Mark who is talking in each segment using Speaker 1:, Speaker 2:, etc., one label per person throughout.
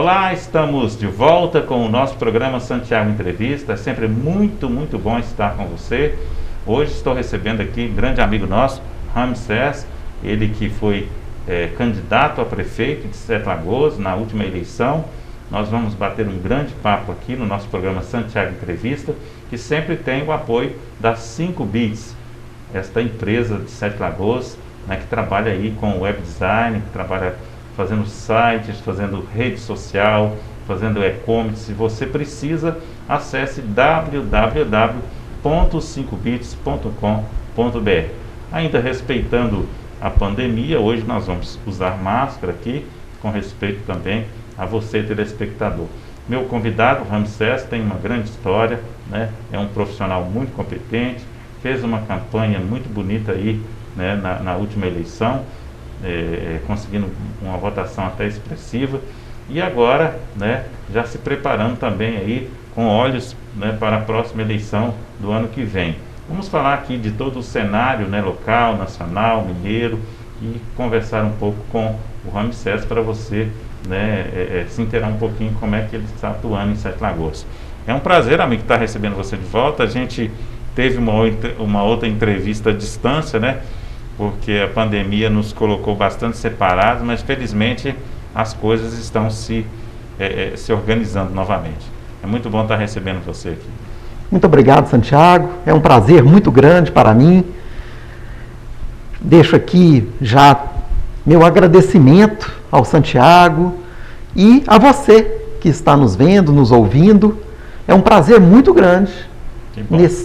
Speaker 1: Olá, estamos de volta com o nosso programa Santiago Entrevista. É sempre muito bom estar com você. Hoje estou recebendo aqui um grande amigo nosso, Ramsés, ele que foi candidato a prefeito de Sete Lagoas na última eleição. Nós vamos bater um grande papo aqui no nosso programa Santiago Entrevista, que sempre tem o apoio da 5Bits, esta empresa de Sete Lagoas, né, que trabalha aí com web design, que trabalha fazendo sites, fazendo rede social, fazendo e-commerce. Se você precisa, acesse www.5bits.com.br. Ainda respeitando a pandemia, hoje nós vamos usar máscara aqui, com respeito também a você, telespectador. Meu convidado, Ramsés, tem uma grande história, né? É um profissional muito competente, fez uma campanha muito bonita aí, né, na última eleição, conseguindo uma votação até expressiva, e agora, né, já se preparando também aí com olhos, né, para a próxima eleição do ano que vem. Vamos falar aqui de todo o cenário, né, local, nacional, mineiro, e conversar um pouco com o Ramsés para você, né, se inteirar um pouquinho como é que ele está atuando em Sete Lagoas. É um prazer, amigo, estar recebendo você de volta. A gente teve uma outra entrevista à distância, né, porque a pandemia nos colocou bastante separados, mas felizmente as coisas estão se organizando novamente. É muito bom estar recebendo você aqui.
Speaker 2: Muito obrigado, Santiago. É um prazer muito grande para mim. Deixo aqui já meu agradecimento ao Santiago e a você que está nos vendo, nos ouvindo. É um prazer muito grande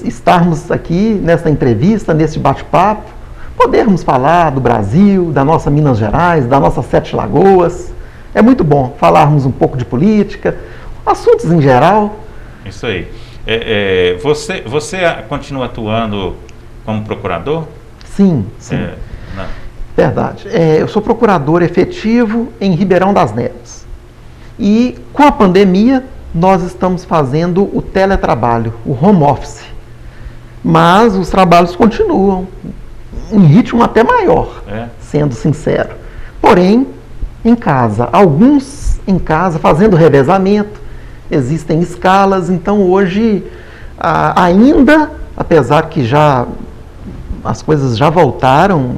Speaker 2: estarmos aqui nessa entrevista, nesse bate-papo, podermos falar do Brasil, da nossa Minas Gerais, da nossa Sete Lagoas. É muito bom falarmos um pouco de política, assuntos em geral.
Speaker 1: Isso aí. Você continua atuando como procurador?
Speaker 2: Sim. Verdade. Eu sou procurador efetivo em Ribeirão das Neves. E com a pandemia, nós estamos fazendo o teletrabalho, o home office. Mas os trabalhos continuam em ritmo até maior, sendo sincero. Porém, em casa, alguns em casa fazendo revezamento, existem escalas, então hoje ainda, apesar que já as coisas já voltaram,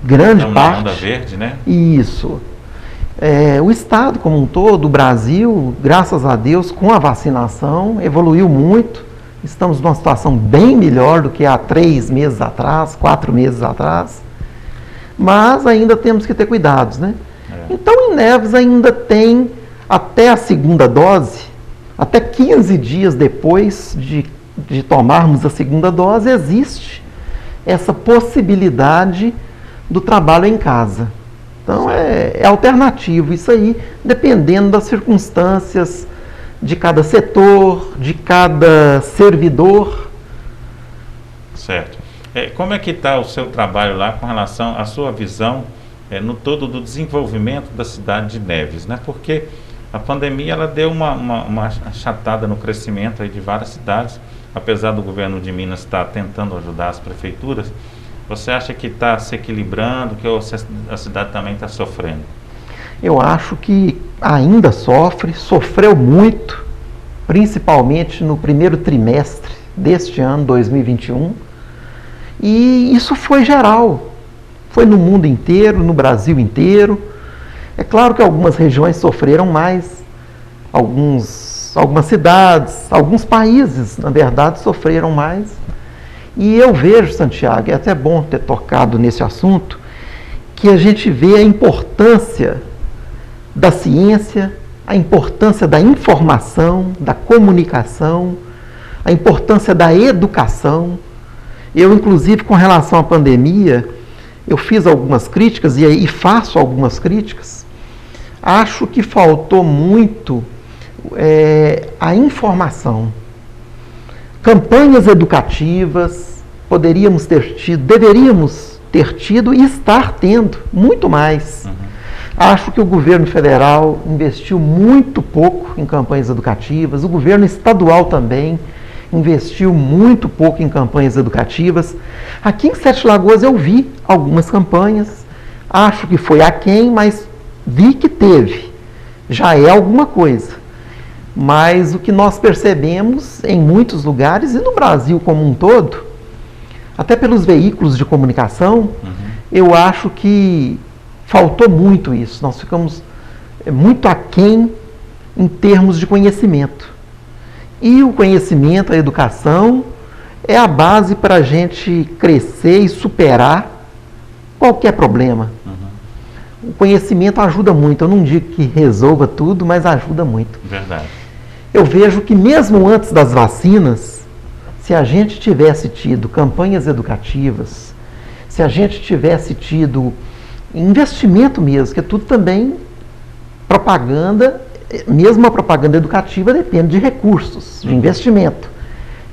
Speaker 2: grande parte.
Speaker 1: Onda verde, né?
Speaker 2: Isso. O Estado como um todo, o Brasil, graças a Deus, com a vacinação, evoluiu muito. Estamos numa situação bem melhor do que há 3 meses atrás, 4 meses atrás. Mas ainda temos que ter cuidados, né? Então, em Neves ainda tem, até a segunda dose, até 15 dias depois de tomarmos a segunda dose, existe essa possibilidade do trabalho em casa. Então, é alternativo. Isso aí, dependendo das circunstâncias de cada setor, de cada servidor.
Speaker 1: Certo. Como é que está o seu trabalho lá com relação à sua visão no todo do desenvolvimento da cidade de Neves, né? Porque a pandemia ela deu uma achatada no crescimento aí de várias cidades, apesar do governo de Minas estar tentando ajudar as prefeituras. Você acha que está se equilibrando, que a cidade também está sofrendo?
Speaker 2: Eu acho que ainda sofreu muito, principalmente no primeiro trimestre deste ano, 2021, e isso foi geral, foi no mundo inteiro, no Brasil inteiro. É claro que algumas regiões sofreram mais, algumas cidades, alguns países, na verdade, sofreram mais. E eu vejo, Santiago, é até bom ter tocado nesse assunto, que a gente vê a importância da ciência, a importância da informação, da comunicação, a importância da educação. Eu, inclusive, com relação à pandemia, eu fiz algumas críticas e faço algumas críticas. Acho que faltou muito a informação. Campanhas educativas, deveríamos ter tido e estar tendo muito mais. Acho que o governo federal investiu muito pouco em campanhas educativas, o governo estadual também investiu muito pouco em campanhas educativas. Aqui em Sete Lagoas eu vi algumas campanhas, acho que foi aquém, mas vi que teve. já é alguma coisa. Mas o que nós percebemos em muitos lugares, e no Brasil como um todo, até pelos veículos de comunicação, eu acho que faltou muito isso. Nós ficamos muito aquém em termos de conhecimento. E o conhecimento, a educação, é a base para a gente crescer e superar qualquer problema. O conhecimento ajuda muito. Eu não digo que resolva tudo, mas ajuda muito.
Speaker 1: Verdade.
Speaker 2: Eu vejo que mesmo antes das vacinas, se a gente tivesse tido campanhas educativas, se a gente tivesse tido investimento mesmo, que é tudo também propaganda, mesmo a propaganda educativa depende de recursos, de investimento.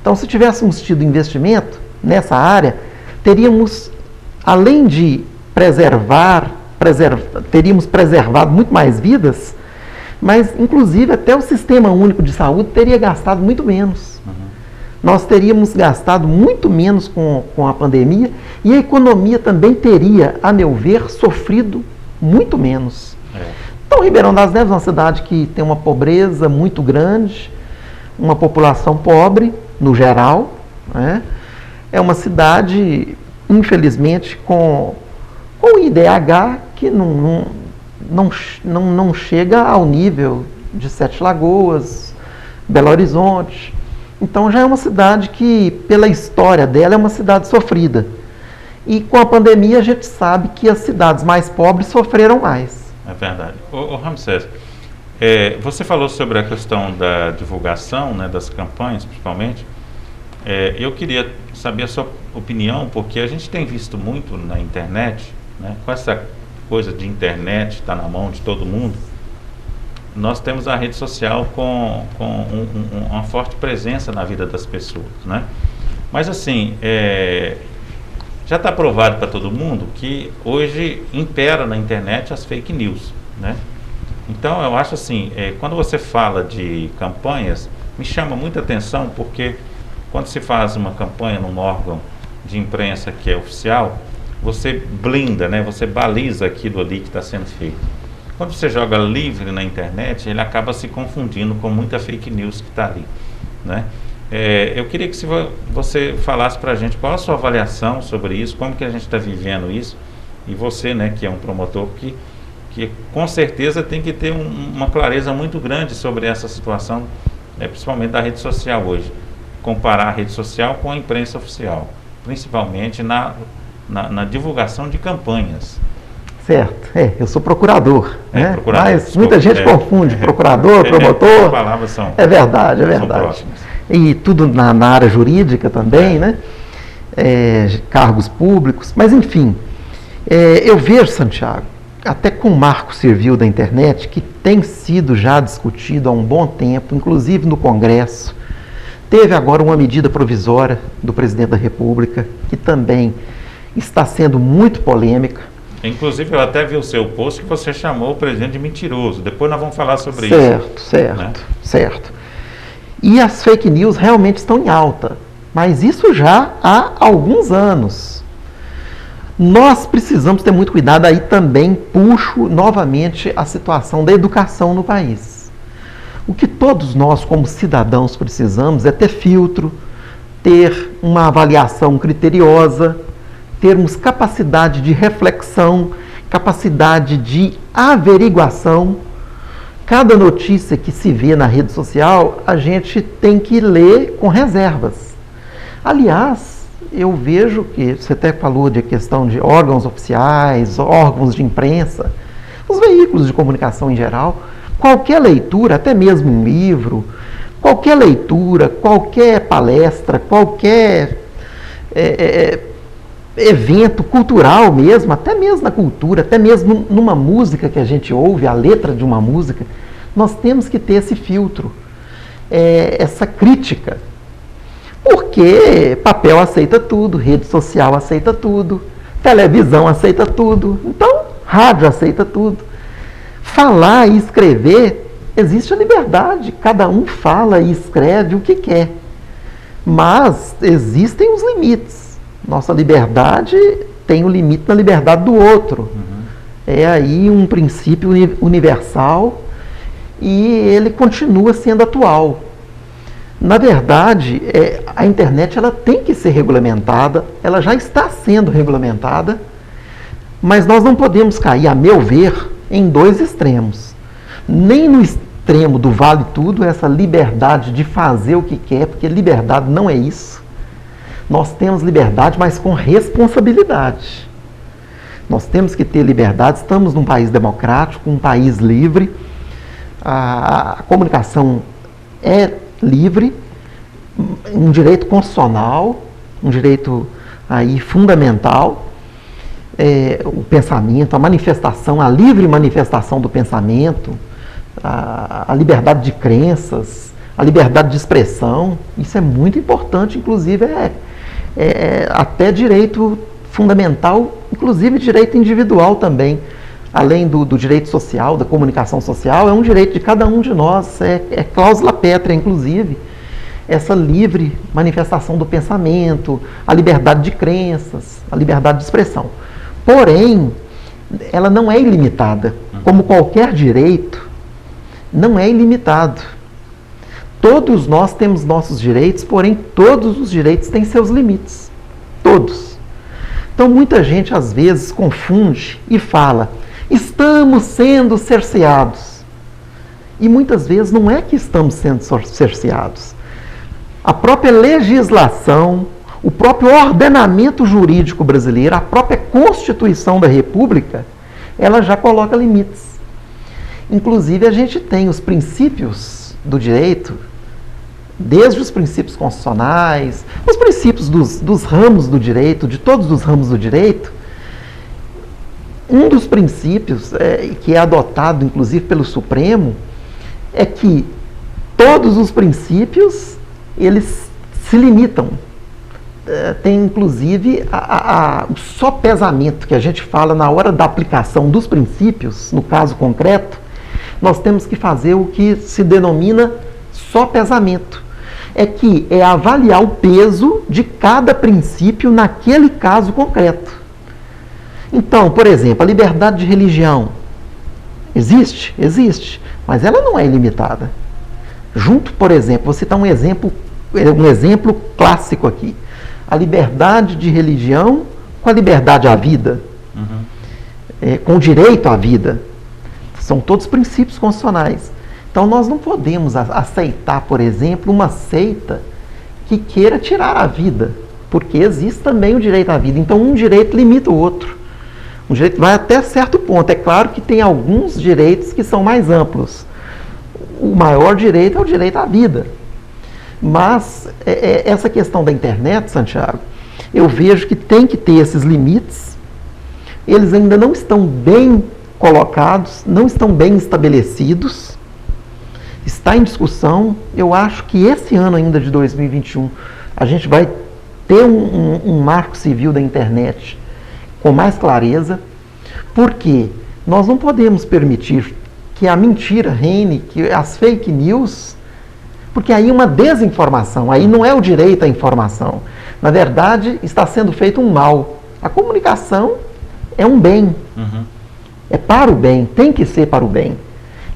Speaker 2: Então, se tivéssemos tido investimento nessa área, teríamos, além de teríamos preservado muito mais vidas, mas, inclusive, até o Sistema Único de Saúde teria gastado muito menos. Nós teríamos gastado muito menos com a pandemia e a economia também teria, a meu ver, sofrido muito menos. Então, Ribeirão das Neves é uma cidade que tem uma pobreza muito grande, uma população pobre, no geral, né? É uma cidade, infelizmente, com o IDH que não chega ao nível de Sete Lagoas, Belo Horizonte. Então já é uma cidade que, pela história dela, é uma cidade sofrida. E com a pandemia a gente sabe que as cidades mais pobres sofreram mais.
Speaker 1: É verdade. Ô Ramsés, você falou sobre a questão da divulgação, né, das campanhas, principalmente. Eu queria saber a sua opinião, porque a gente tem visto muito na internet, né, com essa coisa de internet, está na mão de todo mundo, nós temos a rede social com uma forte presença na vida das pessoas, né? Mas assim, já está provado para todo mundo que hoje impera na internet as fake news, né? Então eu acho assim, quando você fala de campanhas, me chama muita atenção, porque quando se faz uma campanha num órgão de imprensa que é oficial, você blinda, né? Você baliza aquilo ali que está sendo feito. Quando você joga livre na internet, ele acaba se confundindo com muita fake news que está ali, né? Eu queria que você falasse para a gente qual a sua avaliação sobre isso, como que a gente está vivendo isso, e você, né, que é um promotor que com certeza tem que ter uma clareza muito grande sobre essa situação, principalmente da rede social hoje. Comparar a rede social com a imprensa oficial, principalmente na divulgação de campanhas.
Speaker 2: Certo, eu sou procurador, né?
Speaker 1: Procurador,
Speaker 2: mas muita gente confunde procurador, promotor.
Speaker 1: As palavras são,
Speaker 2: é verdade.
Speaker 1: São próximas.
Speaker 2: E tudo na área jurídica também, né? Cargos públicos, mas enfim, eu vejo, Santiago, até com o marco civil da internet, que tem sido já discutido há um bom tempo, inclusive no Congresso. Teve agora uma medida provisória do presidente da República, que também está sendo muito polêmica.
Speaker 1: Inclusive, eu até vi o seu post que você chamou o presidente de mentiroso. Depois nós vamos falar sobre isso.
Speaker 2: Certo. E as fake news realmente estão em alta, mas isso já há alguns anos. Nós precisamos ter muito cuidado, aí também puxo novamente a situação da educação no país. O que todos nós, como cidadãos, precisamos é ter filtro, ter uma avaliação criteriosa, termos capacidade de reflexão, capacidade de averiguação. Cada notícia que se vê na rede social, a gente tem que ler com reservas. Aliás, eu vejo que você até falou de questão de órgãos oficiais, órgãos de imprensa, os veículos de comunicação em geral, qualquer leitura, até mesmo um livro, qualquer leitura, qualquer palestra, qualquer evento cultural mesmo, até mesmo na cultura, até mesmo numa música que a gente ouve, a letra de uma música, nós temos que ter esse filtro, essa crítica. Porque papel aceita tudo, rede social aceita tudo, televisão aceita tudo, então rádio aceita tudo. Falar e escrever, existe a liberdade, cada um fala e escreve o que quer, mas existem os limites. Nossa liberdade tem o limite na liberdade do outro. É aí um princípio universal e ele continua sendo atual. Na verdade, a internet ela tem que ser regulamentada, ela já está sendo regulamentada, mas nós não podemos cair, a meu ver, em dois extremos. Nem no extremo do vale tudo, essa liberdade de fazer o que quer, porque liberdade não é isso. Nós temos liberdade, mas com responsabilidade. Nós temos que ter liberdade, estamos num país democrático, um país livre, a comunicação é livre, um direito constitucional, um direito aí fundamental, o pensamento, a manifestação, a livre manifestação do pensamento, a liberdade de crenças, a liberdade de expressão, isso é muito importante, inclusive até direito fundamental, inclusive direito individual também, além do direito social, da comunicação social, é um direito de cada um de nós, é cláusula pétrea, inclusive, essa livre manifestação do pensamento, a liberdade de crenças, a liberdade de expressão. Porém, ela não é ilimitada, como qualquer direito, não é ilimitado. Todos nós temos nossos direitos, porém todos os direitos têm seus limites, todos. Então muita gente às vezes confunde e fala, estamos sendo cerceados. E muitas vezes não é que estamos sendo cerceados. A própria legislação, o próprio ordenamento jurídico brasileiro, a própria Constituição da República, ela já coloca limites. Inclusive a gente tem os princípios do direito, desde os princípios constitucionais, os princípios dos ramos do direito, de todos os ramos do direito. Um dos princípios que é adotado, inclusive, pelo Supremo, é que todos os princípios, eles se limitam. Tem, inclusive, o sopesamento, que a gente fala na hora da aplicação dos princípios, no caso concreto, nós temos que fazer o que se denomina sopesamento. É avaliar o peso de cada princípio naquele caso concreto. Então, por exemplo, a liberdade de religião existe? Existe, mas ela não é ilimitada. Junto, por exemplo, vou citar um exemplo clássico aqui. A liberdade de religião com a liberdade à vida, com o direito à vida. São todos princípios constitucionais. Então, nós não podemos aceitar, por exemplo, uma seita que queira tirar a vida, porque existe também o direito à vida. Então, um direito limita o outro. Um direito vai até certo ponto. É claro que tem alguns direitos que são mais amplos. O maior direito é o direito à vida. Mas, essa questão da internet, Santiago, eu vejo que tem que ter esses limites. Eles ainda não estão bem colocados, não estão bem estabelecidos. Está em discussão. Eu acho que esse ano ainda de 2021 a gente vai ter um marco civil da internet com mais clareza, porque nós não podemos permitir que a mentira reine, que as fake news, porque aí uma desinformação, aí não é o direito à informação. Na verdade, está sendo feito um mal. A comunicação é um bem, é para o bem, tem que ser para o bem.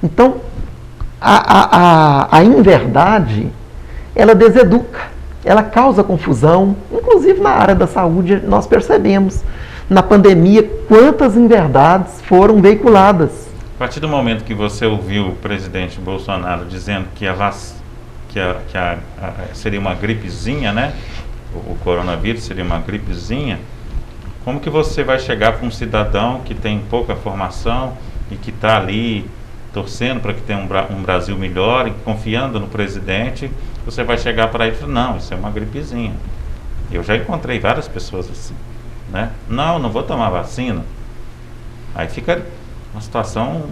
Speaker 2: Então, a inverdade, ela deseduca, ela causa confusão, inclusive na área da saúde nós percebemos, na pandemia, quantas inverdades foram veiculadas.
Speaker 1: A partir do momento que você ouviu o presidente Bolsonaro dizendo que seria uma gripezinha, né? O coronavírus seria uma gripezinha, como que você vai chegar para um cidadão que tem pouca formação e que está ali torcendo para que tenha um Brasil melhor e confiando no presidente, você vai chegar para ele e falar, não, isso é uma gripezinha. Eu já encontrei várias pessoas assim, né? Não vou tomar vacina. Aí fica uma situação,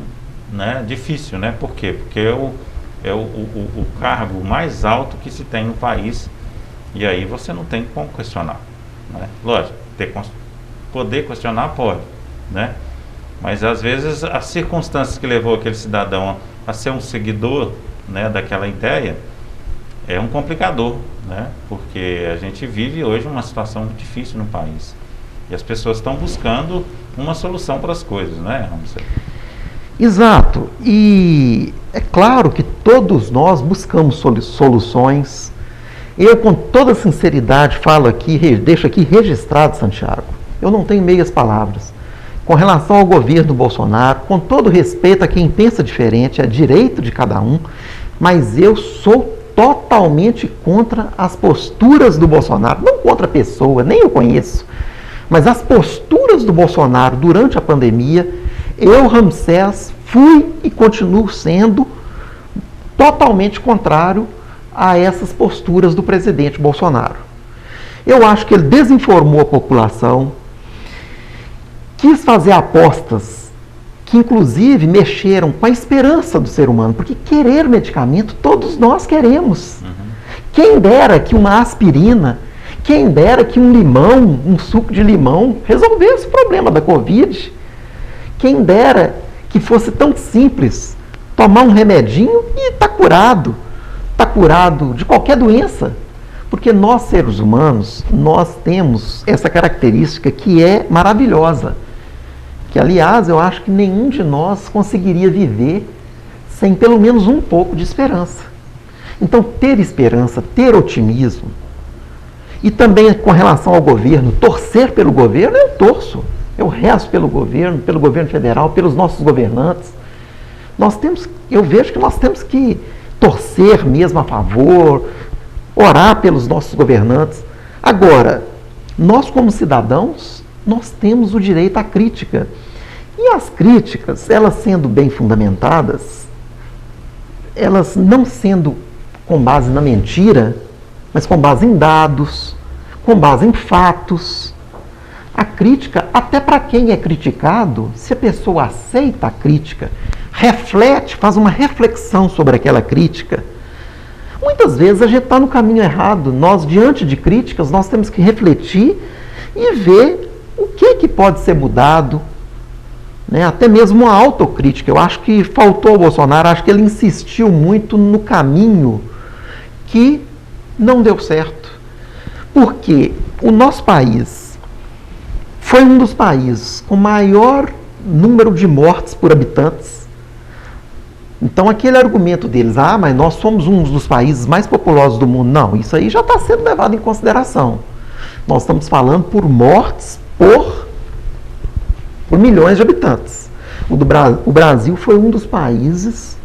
Speaker 1: né, difícil, né? Por quê? Porque é o cargo mais alto que se tem no país, e aí você não tem como questionar, né? Lógico, poder questionar pode, né? Mas às vezes as circunstâncias que levou aquele cidadão a ser um seguidor, né, daquela ideia é um complicador, né? Porque a gente vive hoje uma situação muito difícil no país e as pessoas estão buscando uma solução para as coisas, né, Ramsey?
Speaker 2: Exato. E é claro que todos nós buscamos soluções. Eu, com toda sinceridade, falo aqui, deixo aqui registrado, Santiago, eu não tenho meias palavras. Com relação ao governo Bolsonaro, com todo respeito a quem pensa diferente, é direito de cada um, mas eu sou totalmente contra as posturas do Bolsonaro, não contra a pessoa, nem eu conheço, mas as posturas do Bolsonaro durante a pandemia. Eu, Ramsés, fui e continuo sendo totalmente contrário a essas posturas do presidente Bolsonaro. Eu acho que ele desinformou a população, quis fazer apostas que inclusive mexeram com a esperança do ser humano, porque querer medicamento todos nós queremos. Quem dera que uma aspirina, quem dera que um limão, um suco de limão resolvesse o problema da Covid. Quem dera que fosse tão simples tomar um remedinho e está curado de qualquer doença. Porque nós, seres humanos, nós temos essa característica que é maravilhosa. Que, aliás, eu acho que nenhum de nós conseguiria viver sem pelo menos um pouco de esperança. Então, ter esperança, ter otimismo, e também com relação ao governo, torcer pelo governo, eu torço. Eu rezo pelo governo federal, pelos nossos governantes. Eu vejo que nós temos que torcer mesmo a favor, orar pelos nossos governantes. Agora, nós como cidadãos, nós temos o direito à crítica. E as críticas, elas sendo bem fundamentadas, elas não sendo com base na mentira, mas com base em dados, com base em fatos. A crítica, até para quem é criticado, se a pessoa aceita a crítica, reflete, faz uma reflexão sobre aquela crítica, muitas vezes a gente está no caminho errado. Nós, diante de críticas, nós temos que refletir e ver o que pode ser mudado, né? Até mesmo uma autocrítica. Eu acho que faltou ao Bolsonaro, acho que ele insistiu muito no caminho que não deu certo. Porque o nosso país foi um dos países com maior número de mortes por habitantes. Então, aquele argumento deles, mas nós somos um dos países mais populosos do mundo. Não, isso aí já está sendo levado em consideração. Nós estamos falando por mortes por milhões de habitantes. O Brasil foi um dos países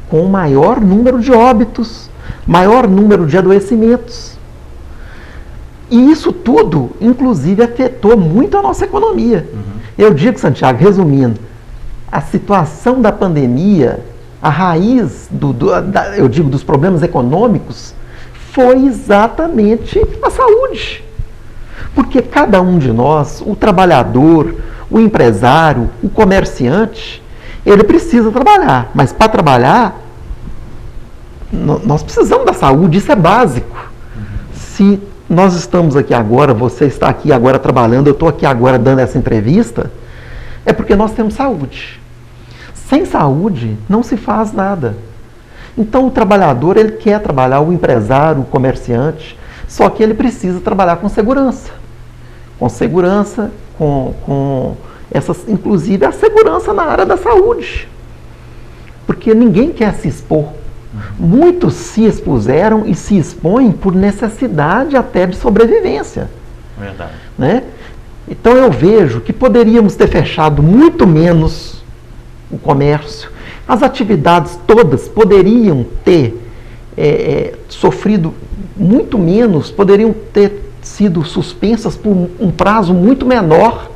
Speaker 2: com o maior número de óbitos, maior número de adoecimentos. E isso tudo, inclusive, afetou muito a nossa economia. Eu digo, Santiago, resumindo, a situação da pandemia, a raiz dos problemas econômicos, foi exatamente a saúde. Porque cada um de nós, o trabalhador, o empresário, o comerciante, ele precisa trabalhar. Mas para trabalhar, nós precisamos da saúde, isso é básico. Se nós estamos aqui agora, você está aqui agora trabalhando, eu estou aqui agora dando essa entrevista, é porque nós temos saúde. Sem saúde, não se faz nada. Então, o trabalhador, ele quer trabalhar, o empresário, o comerciante, só que ele precisa trabalhar com segurança. Com segurança, inclusive a segurança na área da saúde. Porque ninguém quer se expor. Muitos se expuseram e se expõem por necessidade até de sobrevivência.
Speaker 1: Verdade.
Speaker 2: Né? Então eu vejo que poderíamos ter fechado muito menos o comércio. As atividades todas poderiam ter sofrido muito menos, poderiam ter sido suspensas por um prazo muito menor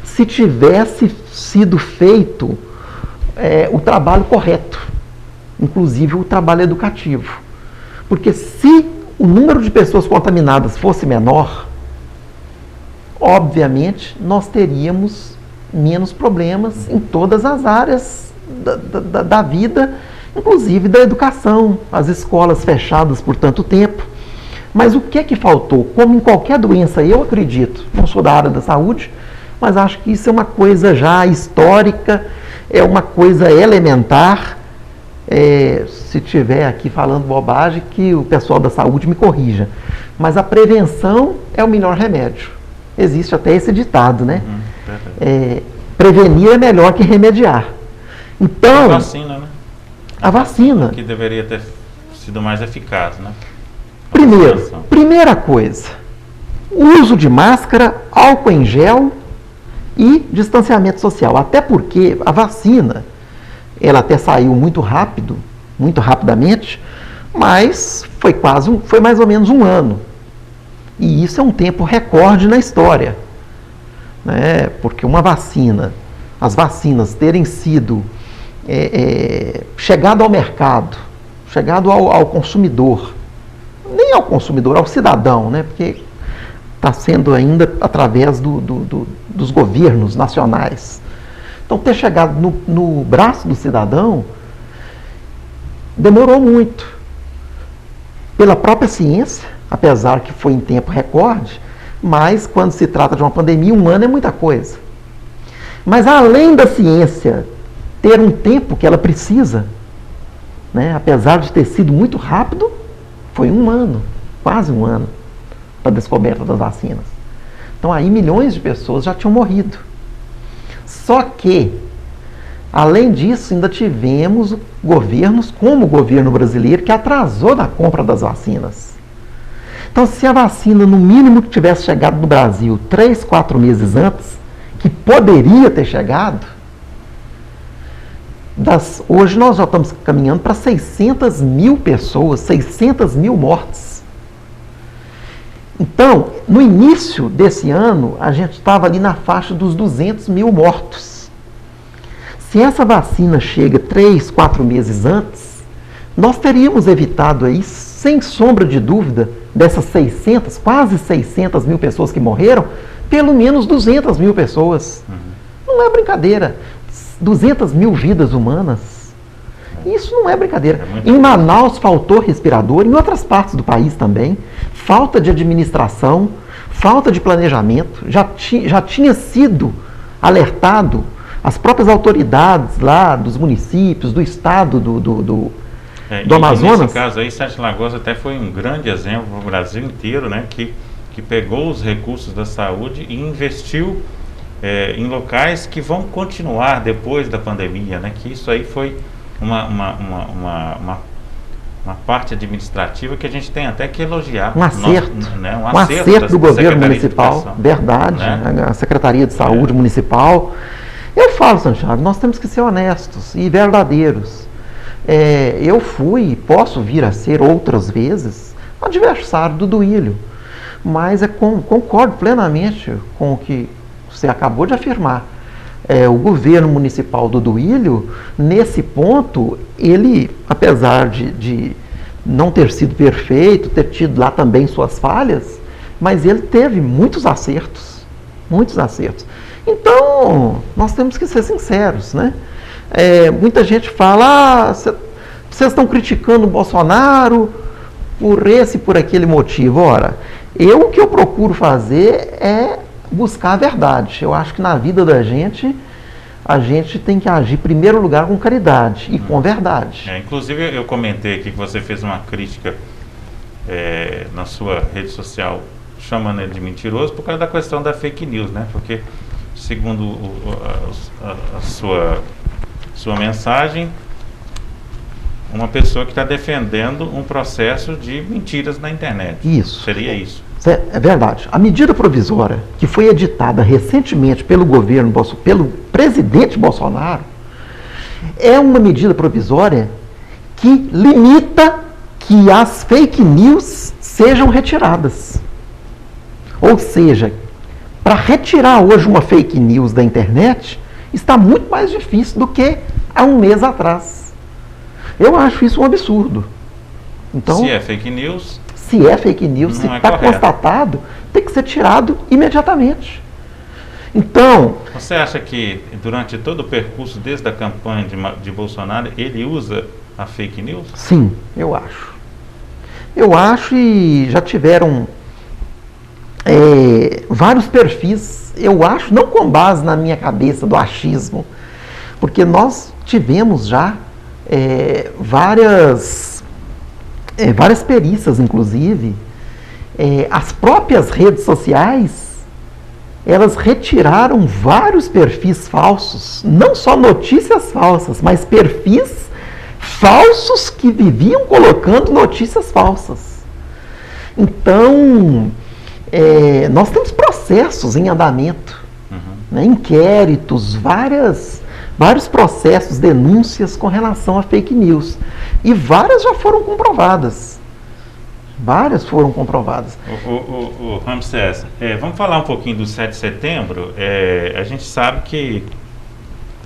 Speaker 2: se tivesse sido feito o trabalho correto, inclusive o trabalho educativo. Porque se o número de pessoas contaminadas fosse menor, obviamente nós teríamos menos problemas em todas as áreas da vida, inclusive da educação, as escolas fechadas por tanto tempo. Mas o que é que faltou? Como em qualquer doença, eu acredito, não sou da área da saúde, mas acho que isso é uma coisa já histórica, é uma coisa elementar. Se estiver aqui falando bobagem, que o pessoal da saúde me corrija. Mas a prevenção é o melhor remédio. Existe até esse ditado, né? Prevenir é melhor que remediar. Então,
Speaker 1: vacina, né?
Speaker 2: A vacina.
Speaker 1: Que deveria ter sido mais eficaz, né?
Speaker 2: Primeira coisa, o uso de máscara, álcool em gel e distanciamento social. Até porque a vacina, ela até saiu muito rápido, muito rapidamente, mas foi mais ou menos um ano. E isso é um tempo recorde na história, né? Porque as vacinas terem sido chegado ao mercado, chegado ao consumidor, nem ao consumidor, ao cidadão, né? Porque está sendo ainda através dos governos nacionais. Então, ter chegado no braço do cidadão demorou muito. Pela própria ciência, apesar que foi em tempo recorde, mas quando se trata de uma pandemia, um ano é muita coisa. Mas além da ciência ter um tempo que ela precisa, né, apesar de ter sido muito rápido, foi um ano, quase um ano, para a descoberta das vacinas. Então aí milhões de pessoas já tinham morrido. Só que, além disso, ainda tivemos governos, como o governo brasileiro, que atrasou na compra das vacinas. Então, se a vacina, no mínimo, tivesse chegado no Brasil 3, 4 meses antes, que poderia ter chegado, hoje nós já estamos caminhando para 600 mil pessoas, 600 mil mortes. Então, no início desse ano, a gente estava ali na faixa dos 200 mil mortos. Se essa vacina chega 3, 4 meses antes, nós teríamos evitado aí, sem sombra de dúvida, dessas 600, quase 600 mil pessoas que morreram, pelo menos 200 mil pessoas. Não é brincadeira. 200 mil vidas humanas. Isso não é brincadeira. Em Manaus faltou respirador, em outras partes do país também. Falta de administração, falta de planejamento. Já tinha sido alertado as próprias autoridades lá dos municípios, do estado do Amazonas.
Speaker 1: Nesse caso aí, Sete Lagoas até foi um grande exemplo para o Brasil inteiro, né, que pegou os recursos da saúde e investiu em locais que vão continuar depois da pandemia, né, que isso aí foi uma parte administrativa que a gente tem até que elogiar.
Speaker 2: Um acerto. Um acerto do governo municipal, verdade, né? A Secretaria de Saúde Municipal. Eu falo, Santiago, nós temos que ser honestos e verdadeiros. Eu fui, posso vir a ser outras vezes, adversário do Duílio, mas concordo plenamente com o que você acabou de afirmar. O governo municipal do Duílio, nesse ponto, ele, apesar de não ter sido perfeito, ter tido lá também suas falhas, mas ele teve muitos acertos, muitos acertos. Então, nós temos que ser sinceros, né? Muita gente fala, vocês estão criticando o Bolsonaro por esse e por aquele motivo. Ora, o que eu procuro fazer é buscar a verdade. Eu acho que na vida da gente, a gente tem que agir, em primeiro lugar, com caridade e com verdade.
Speaker 1: Inclusive, eu comentei aqui que você fez uma crítica na sua rede social, chamando ele de mentiroso, por causa da questão da fake news, né? Porque, segundo a sua mensagem, uma pessoa que está defendendo um processo de mentiras na internet.
Speaker 2: Isso.
Speaker 1: Seria isso.
Speaker 2: É verdade. A medida provisória que foi editada recentemente pelo presidente Bolsonaro, é uma medida provisória que limita que as fake news sejam retiradas. Ou seja, para retirar hoje uma fake news da internet, está muito mais difícil do que há um mês atrás. Eu acho isso um absurdo. Então,
Speaker 1: se é fake news,
Speaker 2: se está constatado, tem que ser tirado imediatamente. Então,
Speaker 1: você acha que durante todo o percurso, desde a campanha de Bolsonaro, ele usa a fake news?
Speaker 2: Sim, eu acho. Eu acho, e já tiveram vários perfis, eu acho, não com base na minha cabeça do achismo, porque nós tivemos já várias perícias, inclusive, as próprias redes sociais, elas retiraram vários perfis falsos, não só notícias falsas, mas perfis falsos que viviam colocando notícias falsas. Então, nós temos processos em andamento, né, inquéritos, vários processos, denúncias com relação a fake news. E várias já foram comprovadas. Várias foram comprovadas.
Speaker 1: O Ramsés, vamos falar um pouquinho do 7 de setembro. A gente sabe que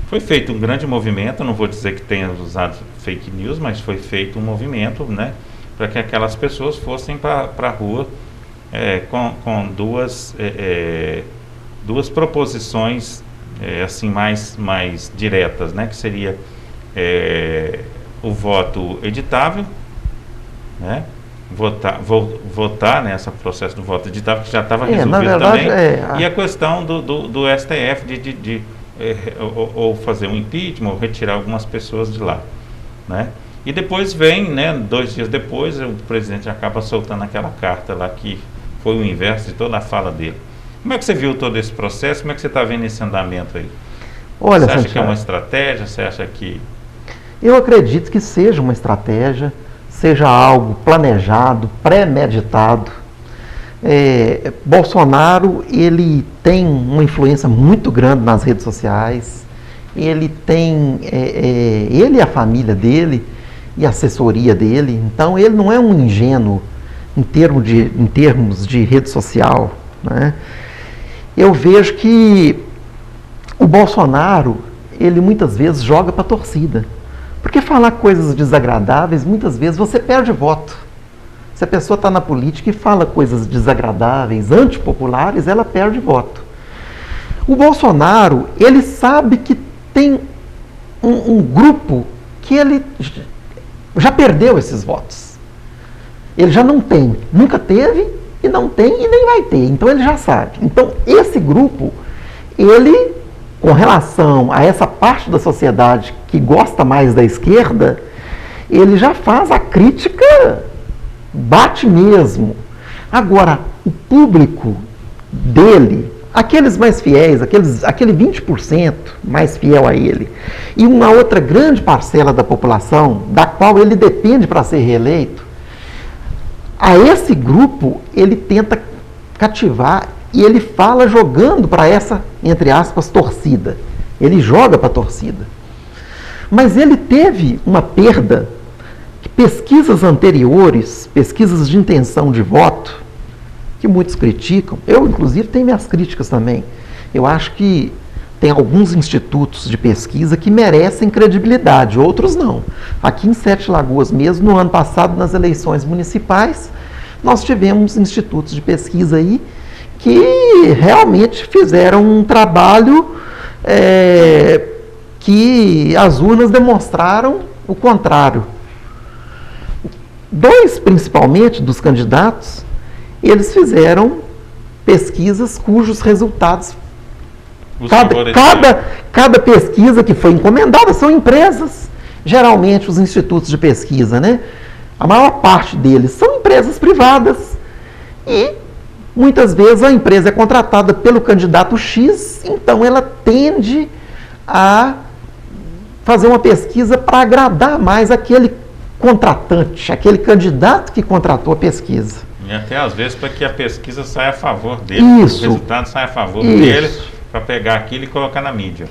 Speaker 1: foi feito um grande movimento, não vou dizer que tenha usado fake news, mas foi feito um movimento, né, para que aquelas pessoas fossem para a rua com duas proposições assim mais diretas, né, que seria o voto editável, né, votar nesse processo do voto editável, que já estava resolvido
Speaker 2: verdade,
Speaker 1: também, e a questão do STF ou fazer um impeachment, ou retirar algumas pessoas de lá, né? E depois vem, né, 2 dias depois, o presidente acaba soltando aquela carta lá que foi o inverso de toda a fala dele. Como é que você viu todo esse processo? Como é que você está vendo esse andamento aí?
Speaker 2: Olha,
Speaker 1: você acha
Speaker 2: Santiago,
Speaker 1: que é uma estratégia? Você acha que...
Speaker 2: Eu acredito que seja uma estratégia, seja algo planejado, premeditado. Bolsonaro, ele tem uma influência muito grande nas redes sociais. Ele tem, ele e a família dele e a assessoria dele. Então, ele não é um ingênuo em termos de rede social, né? Eu vejo que o Bolsonaro, ele muitas vezes joga para a torcida. Porque falar coisas desagradáveis, muitas vezes você perde voto. Se a pessoa está na política e fala coisas desagradáveis, antipopulares, ela perde voto. O Bolsonaro, ele sabe que tem um grupo que ele já perdeu esses votos. Ele já não tem, nunca teve e não tem e nem vai ter. Então ele já sabe. Então esse grupo, ele, com relação a essa parte da sociedade que gosta mais da esquerda, ele já faz a crítica, bate mesmo. Agora, o público dele, aqueles mais fiéis, aquele 20% mais fiel a ele, e uma outra grande parcela da população, da qual ele depende para ser reeleito, a esse grupo ele tenta cativar e ele fala jogando para essa, entre aspas, torcida. Ele joga para a torcida. Mas ele teve uma perda que pesquisas anteriores, pesquisas de intenção de voto, que muitos criticam, eu inclusive tenho minhas críticas também. Eu acho que tem alguns institutos de pesquisa que merecem credibilidade, outros não. Aqui em Sete Lagoas mesmo, no ano passado, nas eleições municipais, nós tivemos institutos de pesquisa aí que realmente fizeram um trabalho que as urnas demonstraram o contrário. 2, principalmente, dos candidatos, eles fizeram pesquisas cujos resultados... Cada pesquisa que foi encomendada são empresas, geralmente os institutos de pesquisa, né? A maior parte deles são empresas privadas e muitas vezes a empresa é contratada pelo candidato X, então ela tende a fazer uma pesquisa para agradar mais aquele contratante, aquele candidato que contratou a pesquisa.
Speaker 1: E até às vezes para que a pesquisa saia a favor dele,
Speaker 2: Isso.
Speaker 1: o resultado saia a favor
Speaker 2: Isso.
Speaker 1: dele, para pegar aquilo e colocar na mídia,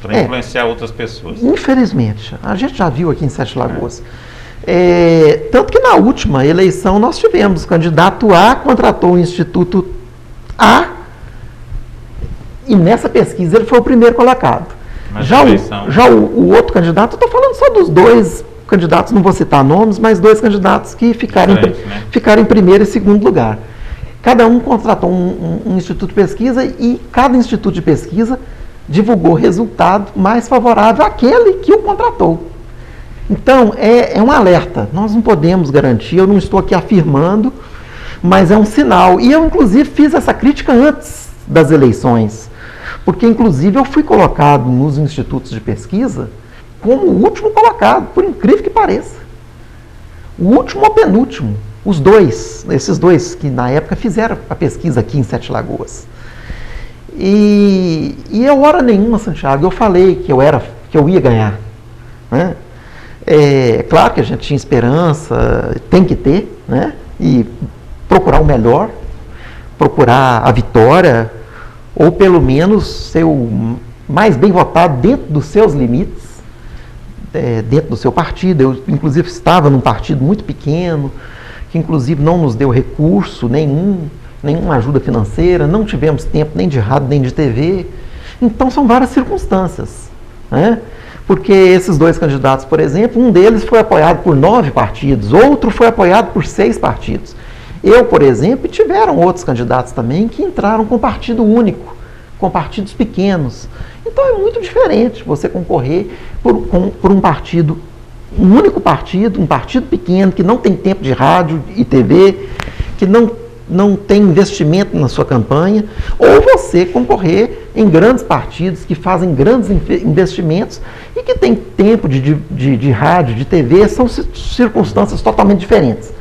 Speaker 1: para influenciar outras pessoas.
Speaker 2: Infelizmente, a gente já viu aqui em Sete Lagoas. Tanto que na última eleição nós tivemos, o candidato A contratou o Instituto A e nessa pesquisa ele foi o primeiro colocado.
Speaker 1: Mas
Speaker 2: já o outro candidato, estou falando só dos 2 candidatos, não vou citar nomes, mas 2 candidatos que ficaram em primeiro e segundo lugar. Cada um contratou um instituto de pesquisa e cada instituto de pesquisa divulgou resultado mais favorável àquele que o contratou. Então, é um alerta. Nós não podemos garantir, eu não estou aqui afirmando, mas é um sinal. E eu, inclusive, fiz essa crítica antes das eleições, porque, inclusive, eu fui colocado nos institutos de pesquisa como o último colocado, por incrível que pareça. O último ou penúltimo. Esses dois que na época fizeram a pesquisa aqui em Sete Lagoas. E eu, hora nenhuma, Santiago, eu falei que eu ia ganhar, né? É claro que a gente tinha esperança, tem que ter, né? E procurar o melhor, procurar a vitória, ou pelo menos ser o mais bem votado dentro dos seus limites, dentro do seu partido. Eu, inclusive, estava num partido muito pequeno, que inclusive não nos deu recurso nenhuma ajuda financeira, não tivemos tempo nem de rádio nem de TV. Então são várias circunstâncias, né? Porque esses dois candidatos, por exemplo, um deles foi apoiado por 9 partidos, outro foi apoiado por 6 partidos. Eu, por exemplo, e tiveram outros candidatos também que entraram com partido único, com partidos pequenos. Então é muito diferente você concorrer por um partido, um único partido, um partido pequeno, que não tem tempo de rádio e TV, que não tem investimento na sua campanha, ou você concorrer em grandes partidos que fazem grandes investimentos e que tem tempo de rádio, de TV. São circunstâncias totalmente diferentes.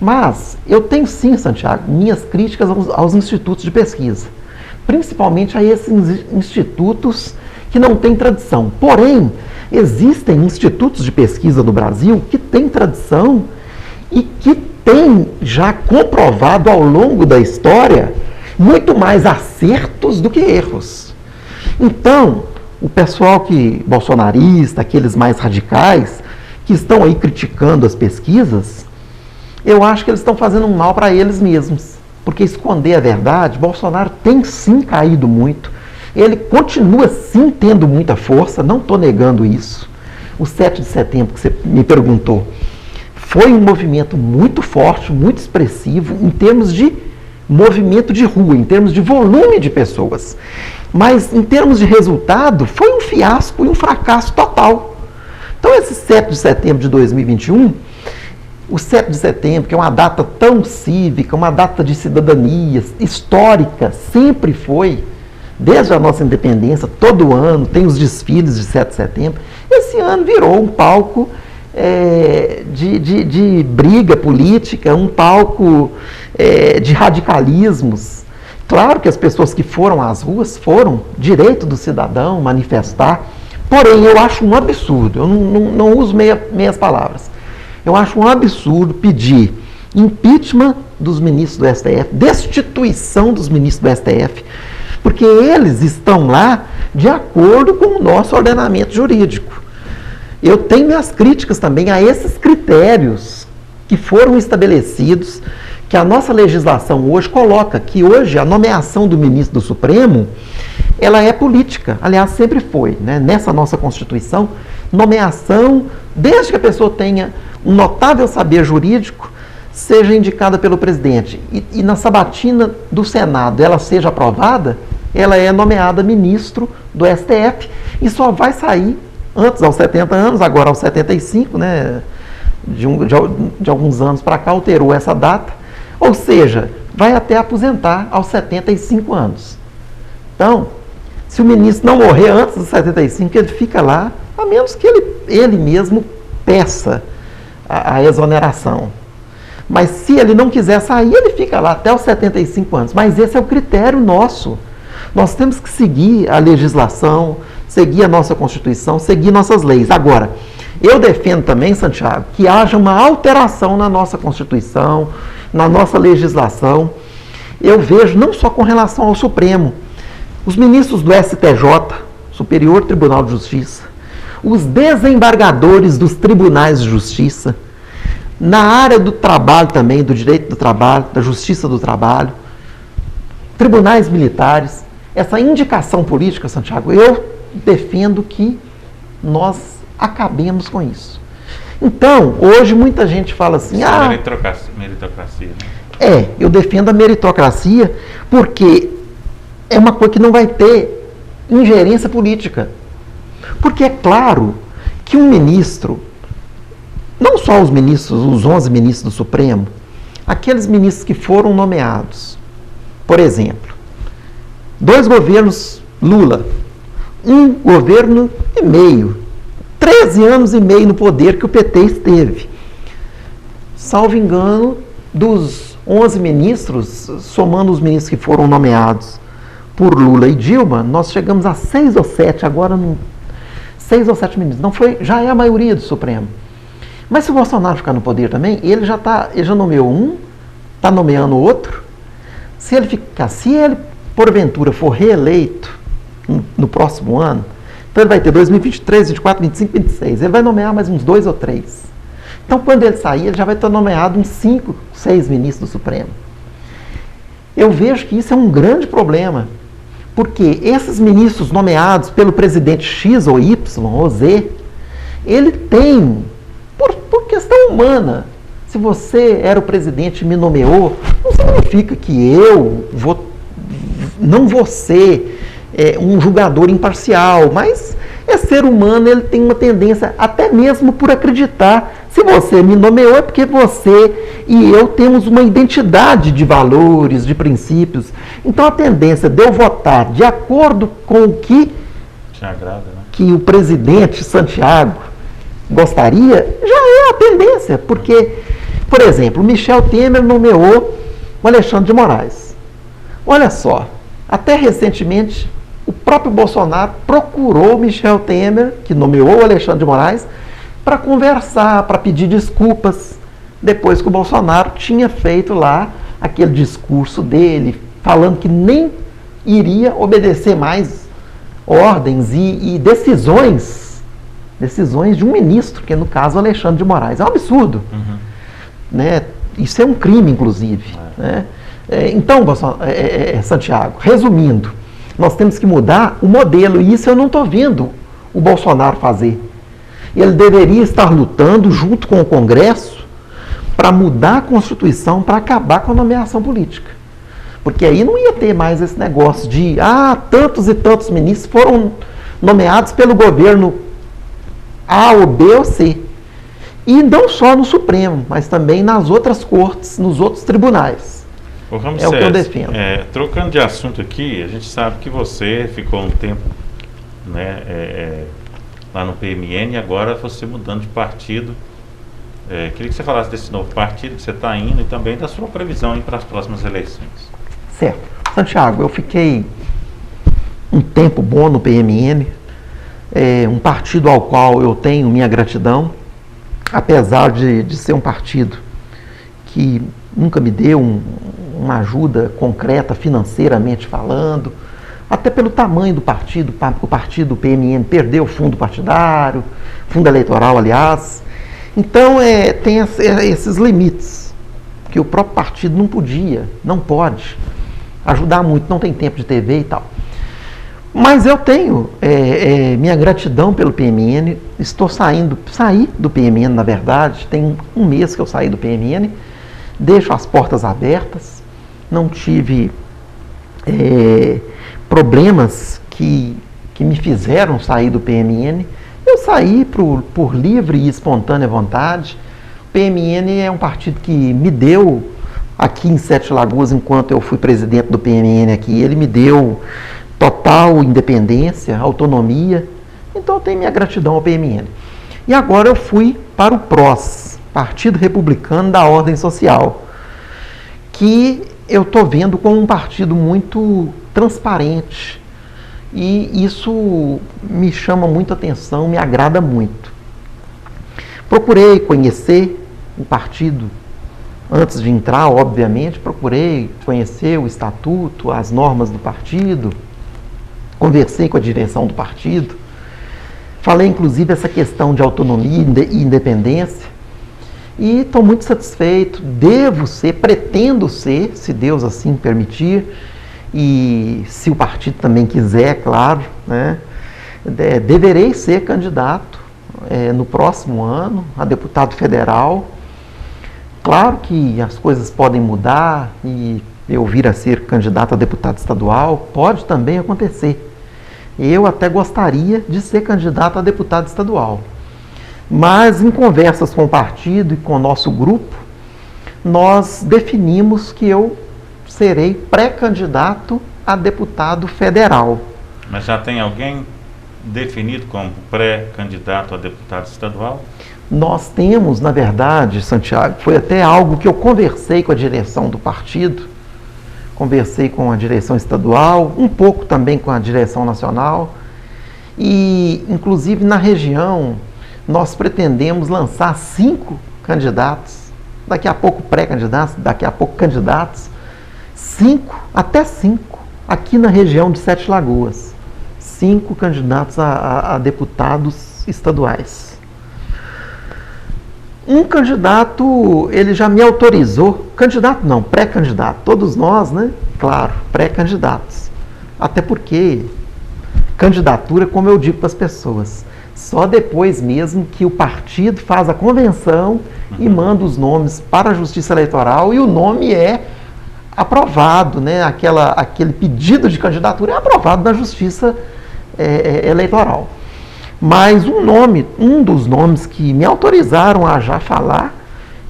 Speaker 2: Mas eu tenho sim, Santiago, minhas críticas aos institutos de pesquisa, principalmente a esses institutos que não têm tradição. Porém, existem institutos de pesquisa no Brasil que têm tradição e que têm já comprovado ao longo da história muito mais acertos do que erros. Então, o pessoal bolsonarista, aqueles mais radicais, que estão aí criticando as pesquisas, eu acho que eles estão fazendo um mal para eles mesmos. Porque esconder a verdade, Bolsonaro tem sim caído muito. Ele continua sim tendo muita força, não estou negando isso. O 7 de setembro que você me perguntou, foi um movimento muito forte, muito expressivo, em termos de movimento de rua, em termos de volume de pessoas. Mas em termos de resultado, foi um fiasco e um fracasso total. Então esse 7 de setembro de 2021, o 7 de setembro, que é uma data tão cívica, uma data de cidadania, histórica, sempre foi, desde a nossa independência, todo ano tem os desfiles de 7 de setembro, esse ano virou um palco de briga política, um palco de radicalismos. Claro que as pessoas que foram às ruas foram, direito do cidadão manifestar, porém eu acho um absurdo, eu não uso meias palavras. Eu acho um absurdo pedir impeachment dos ministros do STF, destituição dos ministros do STF, porque eles estão lá de acordo com o nosso ordenamento jurídico. Eu tenho minhas críticas também a esses critérios que foram estabelecidos, que a nossa legislação hoje coloca, que hoje a nomeação do ministro do Supremo, ela é política, aliás, sempre foi, né? Nessa nossa Constituição, nomeação, desde que a pessoa tenha um notável saber jurídico, seja indicada pelo presidente e na sabatina do Senado ela seja aprovada, ela é nomeada ministro do STF e só vai sair antes aos 70 anos, agora aos 75, né? De alguns anos para cá alterou essa data, ou seja, vai até aposentar aos 75 anos. Então, se o ministro não morrer antes dos 75, ele fica lá, a menos que ele mesmo peça a exoneração. Mas se ele não quiser sair, ele fica lá até os 75 anos. Mas esse é o critério nosso. Nós temos que seguir a legislação, seguir a nossa Constituição, seguir nossas leis. Agora, eu defendo também, Santiago, que haja uma alteração na nossa Constituição, na nossa legislação. Eu vejo não só com relação ao Supremo, os ministros do STJ, Superior Tribunal de Justiça, os desembargadores dos tribunais de justiça, na área do trabalho também, do direito do trabalho, da justiça do trabalho, tribunais militares, essa indicação política, Santiago, eu defendo que nós acabemos com isso. Então, hoje muita gente fala assim...
Speaker 1: meritocracia, né?
Speaker 2: Eu defendo a meritocracia porque é uma coisa que não vai ter ingerência política. Porque é claro que um ministro, não só os ministros, os 11 ministros do Supremo, aqueles ministros que foram nomeados, por exemplo, 2 governos Lula, 1 governo e meio, 13 anos e meio no poder que o PT esteve. Salvo engano, dos 11 ministros, somando os ministros que foram nomeados por Lula e Dilma, nós chegamos a 6 ou 7, agora não... 6 ou 7 ministros, não foi, já é a maioria do Supremo. Mas se o Bolsonaro ficar no poder também, ele já nomeou um, está nomeando outro. Se ele porventura for reeleito no próximo ano, então ele vai ter 2023, 24, 25, 26. Ele vai nomear mais uns 2 ou 3. Então, quando ele sair, ele já vai ter nomeado uns 5, 6 ministros do Supremo. Eu vejo que isso é um grande problema, porque esses ministros nomeados pelo presidente X ou Y ou Z, ele tem, por questão humana, se você era o presidente e me nomeou, não significa que eu não vou ser um julgador imparcial, mas ser humano, ele tem uma tendência, até mesmo por acreditar, se você me nomeou é porque você e eu temos uma identidade de valores, de princípios. Então a tendência de eu votar de acordo com o que
Speaker 1: te agrada, né?
Speaker 2: Que o presidente Santiago gostaria, já é a tendência, porque, por exemplo, o Michel Temer nomeou o Alexandre de Moraes. Olha só, até recentemente o próprio Bolsonaro procurou o Michel Temer, que nomeou o Alexandre de Moraes, para conversar, para pedir desculpas, depois que o Bolsonaro tinha feito lá aquele discurso dele, falando que nem iria obedecer mais ordens e decisões de um ministro, que no caso o Alexandre de Moraes. É um absurdo.
Speaker 1: Uhum.
Speaker 2: Né? Isso é um crime, inclusive. Né? Então, Santiago, resumindo, nós temos que mudar o modelo, e isso eu não estou vendo o Bolsonaro fazer. Ele deveria estar lutando junto com o Congresso para mudar a Constituição, para acabar com a nomeação política. Porque aí não ia ter mais esse negócio de tantos e tantos ministros foram nomeados pelo governo A ou B ou C. E não só no Supremo, mas também nas outras cortes, nos outros tribunais.
Speaker 1: Ô, Ramsés,
Speaker 2: é o que eu defendo.
Speaker 1: Trocando de assunto aqui, a gente sabe que você ficou um tempo, né, lá no PMN e agora você mudando de partido. Queria que você falasse desse novo partido que você está indo e também da sua previsão para as próximas eleições.
Speaker 2: Certo. Santiago, eu fiquei um tempo bom no PMN, um partido ao qual eu tenho minha gratidão, apesar de ser um partido que nunca me deu uma ajuda concreta financeiramente falando, até pelo tamanho do partido. O partido PMN perdeu fundo partidário, fundo eleitoral, aliás. Então, tem esses limites que o próprio partido não pode ajudar muito, não tem tempo de TV e tal. Mas eu tenho minha gratidão pelo PMN, saí do PMN, na verdade, tem um mês que eu saí do PMN, deixo as portas abertas, não tive problemas que me fizeram sair do PMN. Eu saí por livre e espontânea vontade. O PMN é um partido que me deu, aqui em Sete Lagoas, enquanto eu fui presidente do PMN aqui, ele me deu total independência, autonomia. Então eu tenho minha gratidão ao PMN. E agora eu fui para o PROS, Partido Republicano da Ordem Social, que eu estou vendo como um partido muito transparente, e isso me chama muito atenção, me agrada muito. Procurei conhecer o partido antes de entrar, obviamente, procurei conhecer o estatuto, as normas do partido, conversei com a direção do partido, falei inclusive essa questão de autonomia e independência, e estou muito satisfeito, pretendo ser, se Deus assim permitir, e se o partido também quiser, claro, né, deverei ser candidato no próximo ano a deputado federal. Claro que as coisas podem mudar e eu vir a ser candidato a deputado estadual, pode também acontecer. Eu até gostaria de ser candidato a deputado estadual. Mas em conversas com o partido e com o nosso grupo, nós definimos que eu serei pré-candidato a deputado federal.
Speaker 1: Mas já tem alguém definido como pré-candidato a deputado estadual?
Speaker 2: Nós temos, na verdade, Santiago, foi até algo que eu conversei com a direção do partido, conversei com a direção estadual, um pouco também com a direção nacional, e inclusive na região nós pretendemos lançar 5 candidatos, daqui a pouco pré-candidatos, daqui a pouco candidatos, 5, até 5, aqui na região de Sete Lagoas. 5 candidatos a deputados estaduais. Um candidato, ele já me autorizou, candidato não, pré-candidato, todos nós, né? Claro, pré-candidatos. Até porque candidatura, como eu digo para as pessoas, só depois mesmo que o partido faz a convenção e manda os nomes para a Justiça Eleitoral e o nome é aprovado, né? Aquele pedido de candidatura é aprovado na Justiça Eleitoral. Mas um dos nomes que me autorizaram a já falar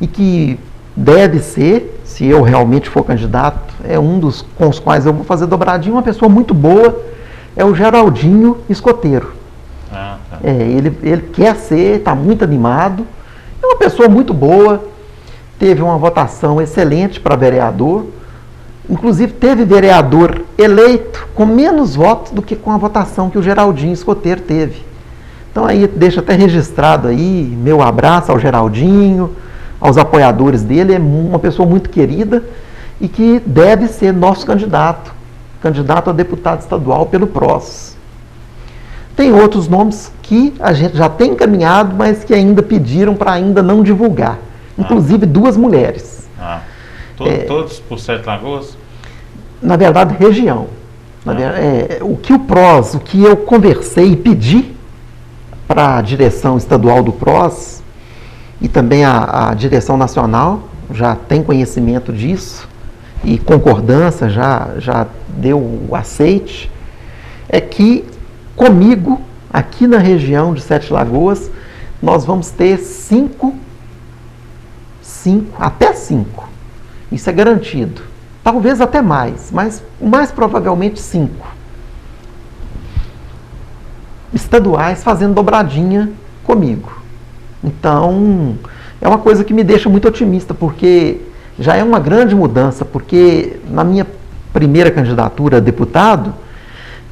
Speaker 2: e que deve ser, se eu realmente for candidato, é um dos com os quais eu vou fazer dobradinha, uma pessoa muito boa, é o Geraldinho Escoteiro.
Speaker 1: Tá.
Speaker 2: Ele quer ser, está muito animado, é uma pessoa muito boa, teve uma votação excelente para vereador, inclusive teve vereador eleito com menos votos do que com a votação que o Geraldinho Escoteiro teve. Então aí deixa até registrado aí meu abraço ao Geraldinho, aos apoiadores dele, é uma pessoa muito querida e que deve ser nosso candidato a deputado estadual pelo PROS. Tem outros nomes que a gente já tem encaminhado, mas que ainda pediram para ainda não divulgar, inclusive 2 mulheres.
Speaker 1: Todos por Sete Lagoas?
Speaker 2: Na verdade, região. O que o PROS, o que eu conversei e pedi para a direção estadual do PROS e também a direção nacional, já tem conhecimento disso e concordância, já deu o aceite, é que comigo, aqui na região de Sete Lagoas, nós vamos ter 5, até 5. Isso é garantido. Talvez até mais, mas mais provavelmente 5 estaduais fazendo dobradinha comigo. Então, é uma coisa que me deixa muito otimista, porque já é uma grande mudança, porque na minha primeira candidatura a deputado,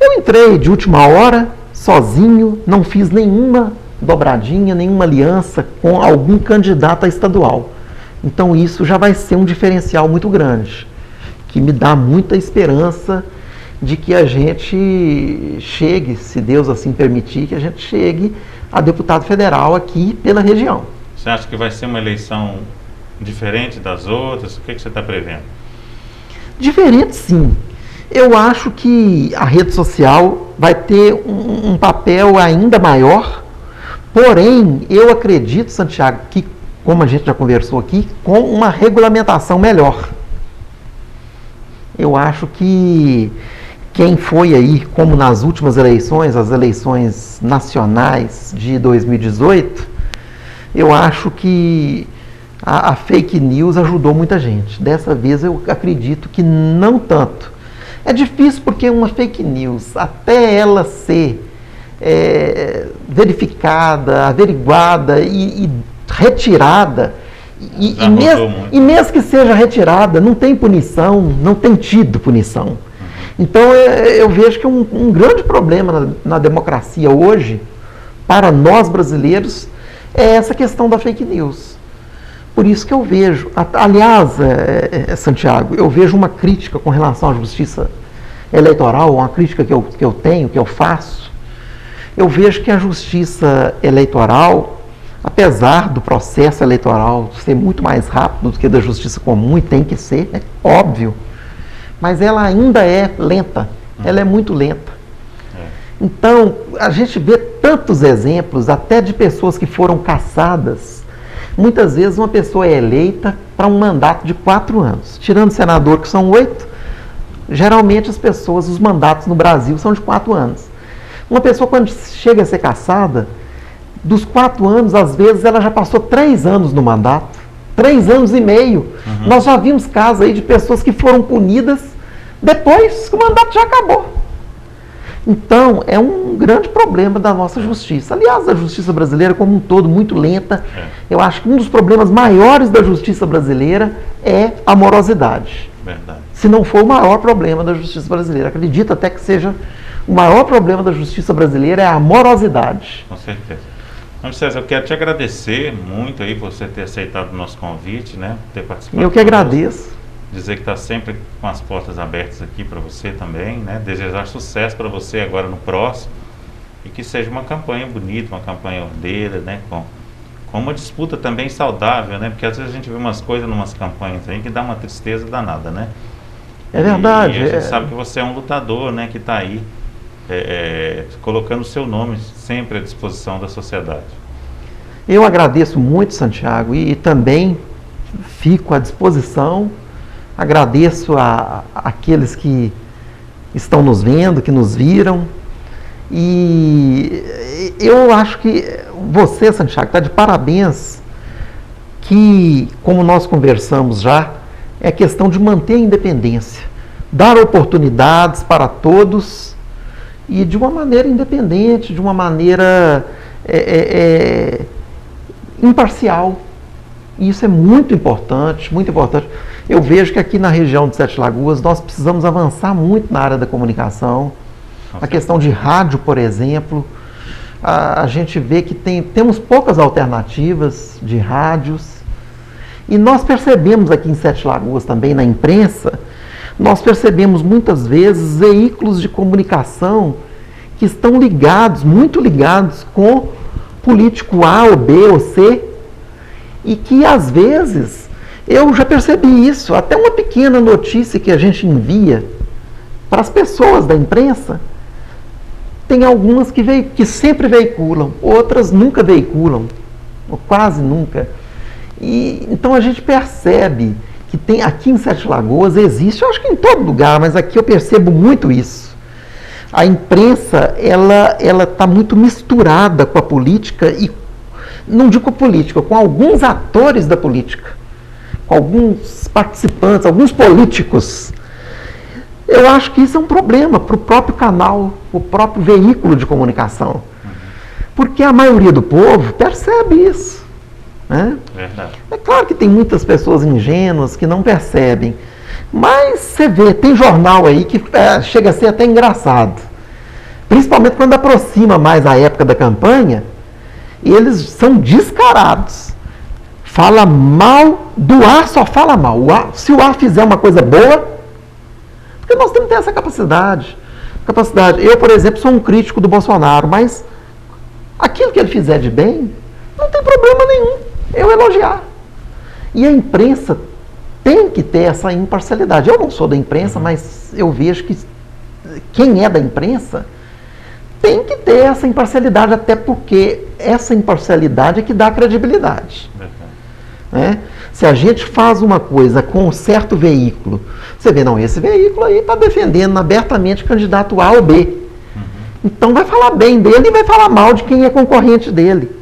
Speaker 2: eu entrei de última hora, sozinho, não fiz nenhuma dobradinha, nenhuma aliança com algum candidato a estadual. Então isso já vai ser um diferencial muito grande, que me dá muita esperança de que a gente chegue, se Deus assim permitir, que a gente chegue a deputado federal aqui pela região.
Speaker 1: Você acha que vai ser uma eleição diferente das outras? O que você está prevendo?
Speaker 2: Diferente, sim. Eu acho que a rede social vai ter um papel ainda maior, porém, eu acredito, Santiago, que, como a gente já conversou aqui, com uma regulamentação melhor. Eu acho que quem foi aí, como nas últimas eleições, as eleições nacionais de 2018, eu acho que a fake news ajudou muita gente. Dessa vez eu acredito que não tanto. É difícil porque uma fake news, até ela ser verificada, averiguada e retirada, e mesmo que seja retirada, não tem punição, não tem tido punição. Então eu vejo que um grande problema na democracia hoje, para nós brasileiros, é essa questão da fake news. Por isso que eu vejo, aliás, Santiago, eu vejo uma crítica com relação à justiça eleitoral, uma crítica que eu tenho, que eu faço. Eu vejo que a justiça eleitoral, apesar do processo eleitoral ser muito mais rápido do que da justiça comum, e tem que ser, é óbvio, mas ela ainda é lenta, ela é muito lenta. Então, a gente vê tantos exemplos, até de pessoas que foram cassadas. Muitas vezes uma pessoa é eleita para um mandato de 4 anos. Tirando o senador, que são 8, geralmente os mandatos no Brasil são de 4 anos. Uma pessoa, quando chega a ser cassada, dos 4 anos, às vezes, ela já passou 3 anos no mandato. 3 anos e meio. Nós já vimos casos aí de pessoas que foram punidas depois que o mandato já acabou. Então, é um grande problema da nossa justiça. Aliás, a justiça brasileira como um todo, muito lenta. Eu acho que um dos problemas maiores da justiça brasileira é a morosidade.
Speaker 1: Verdade.
Speaker 2: Se não for o maior problema da justiça brasileira. Acredito até que seja o maior problema da justiça brasileira é a morosidade.
Speaker 1: Com certeza. César, eu quero te agradecer muito aí por você ter aceitado o nosso convite, né? Ter participado.
Speaker 2: Eu que agradeço.
Speaker 1: Dizer que está sempre com as portas abertas aqui para você também, né? Desejar sucesso para você agora no próximo e que seja uma campanha bonita, uma campanha ordeira, né? Com uma disputa também saudável, né? Porque às vezes a gente vê umas coisas numas campanhas aí que dá uma tristeza danada, né?
Speaker 2: É verdade.
Speaker 1: E a gente sabe que você é um lutador, né? Que está aí colocando o seu nome sempre à disposição da sociedade.
Speaker 2: Eu agradeço muito, Santiago, e também fico à disposição. Agradeço àqueles que estão nos vendo, que nos viram. E eu acho que você, Santiago, está de parabéns, que, como nós conversamos já, é questão de manter a independência, dar oportunidades para todos e de uma maneira independente, de uma maneira imparcial. E isso é muito importante, muito importante. Eu vejo que aqui na região de Sete Lagoas nós precisamos avançar muito na área da comunicação. A questão de rádio, por exemplo, a gente vê que temos poucas alternativas de rádios. E nós percebemos aqui em Sete Lagoas também, na imprensa, nós percebemos muitas vezes veículos de comunicação que estão ligados, muito ligados com político A ou B ou C, e que às vezes, eu já percebi isso, até uma pequena notícia que a gente envia para as pessoas da imprensa, tem algumas que sempre veiculam, outras nunca veiculam, ou quase nunca. E então a gente percebe que tem aqui em Sete Lagoas existe, eu acho que em todo lugar, mas aqui eu percebo muito isso. A imprensa, ela está muito misturada com a política e não digo com a política, com alguns atores da política, com alguns participantes, alguns políticos. Eu acho que isso é um problema para o próprio canal, o próprio veículo de comunicação. Porque a maioria do povo percebe isso. Né?
Speaker 1: Verdade.
Speaker 2: É claro que tem muitas pessoas ingênuas que não percebem. Mas você vê, tem jornal aí que chega a ser até engraçado. Principalmente quando aproxima mais a época da campanha, eles são descarados. Fala mal do ar, só fala mal. Se o ar fizer uma coisa boa, porque nós temos que ter essa capacidade. Eu, por exemplo, sou um crítico do Bolsonaro, mas aquilo que ele fizer de bem, não tem problema nenhum eu elogiar. E a imprensa tem que ter essa imparcialidade. Eu não sou da imprensa, mas eu vejo que quem é da imprensa tem que ter essa imparcialidade, até porque essa imparcialidade é que dá credibilidade. Né? Se a gente faz uma coisa com um certo veículo, você vê, não, esse veículo aí está defendendo abertamente candidato A ou B. Então vai falar bem dele e vai falar mal de quem é concorrente dele.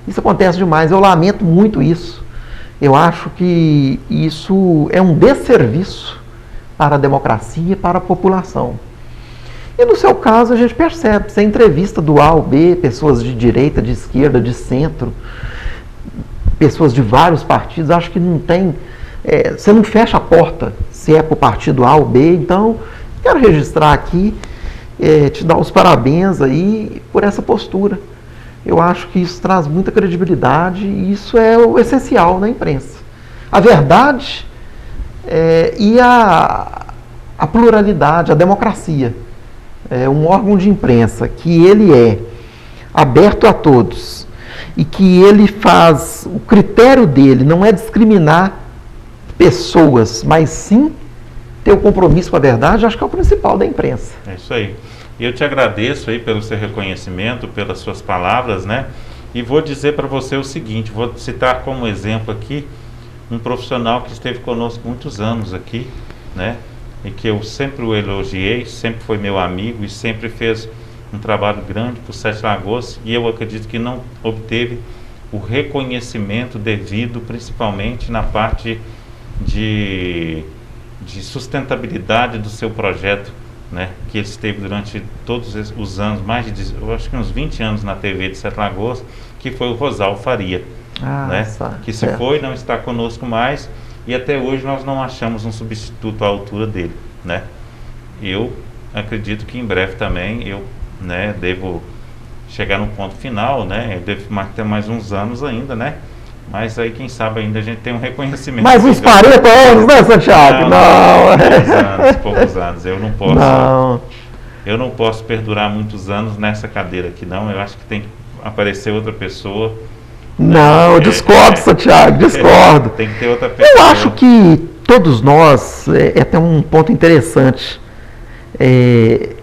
Speaker 2: Isso acontece demais, eu lamento muito isso. Eu acho que isso é um desserviço para a democracia e para a população. E no seu caso a gente percebe, você entrevista do A ao B, pessoas de direita, de esquerda, de centro, pessoas de vários partidos, acho que não tem, você não fecha a porta se é para o partido A ou B. Então, quero registrar aqui, te dar os parabéns aí por essa postura. Eu acho que isso traz muita credibilidade e isso é o essencial na imprensa. A verdade e a pluralidade, a democracia. É um órgão de imprensa que ele é aberto a todos e que ele faz, o critério dele não é discriminar pessoas, mas sim ter o compromisso com a verdade, acho que é o principal da imprensa.
Speaker 1: É isso aí. Eu te agradeço aí pelo seu reconhecimento, pelas suas palavras, né? E vou dizer para você o seguinte, vou citar como exemplo aqui um profissional que esteve conosco muitos anos aqui, né? E que eu sempre o elogiei, sempre foi meu amigo e sempre fez um trabalho grande por Sete Lagoas, e eu acredito que não obteve o reconhecimento devido, principalmente na parte de sustentabilidade do seu projeto, né, que ele esteve durante todos os anos, eu acho que uns 20 anos na TV de Sete Lagoas, que foi o Rosal Faria, né, que se foi, não está conosco mais, e até hoje nós não achamos um substituto à altura dele, né. Eu acredito que em breve também eu, né, devo chegar no ponto final, né? Eu devo ter mais uns anos ainda, né? Mas aí, quem sabe, ainda a gente tem um reconhecimento.
Speaker 2: Mais uns 40 anos, né, Santiago?
Speaker 1: Não. Poucos anos. Eu não posso.
Speaker 2: Não.
Speaker 1: Eu não posso perdurar muitos anos nessa cadeira aqui, não. Eu acho que tem que aparecer outra pessoa.
Speaker 2: Não, eu discordo, Santiago, discordo.
Speaker 1: Tem que ter outra pessoa.
Speaker 2: Eu acho que todos nós, é até um ponto interessante,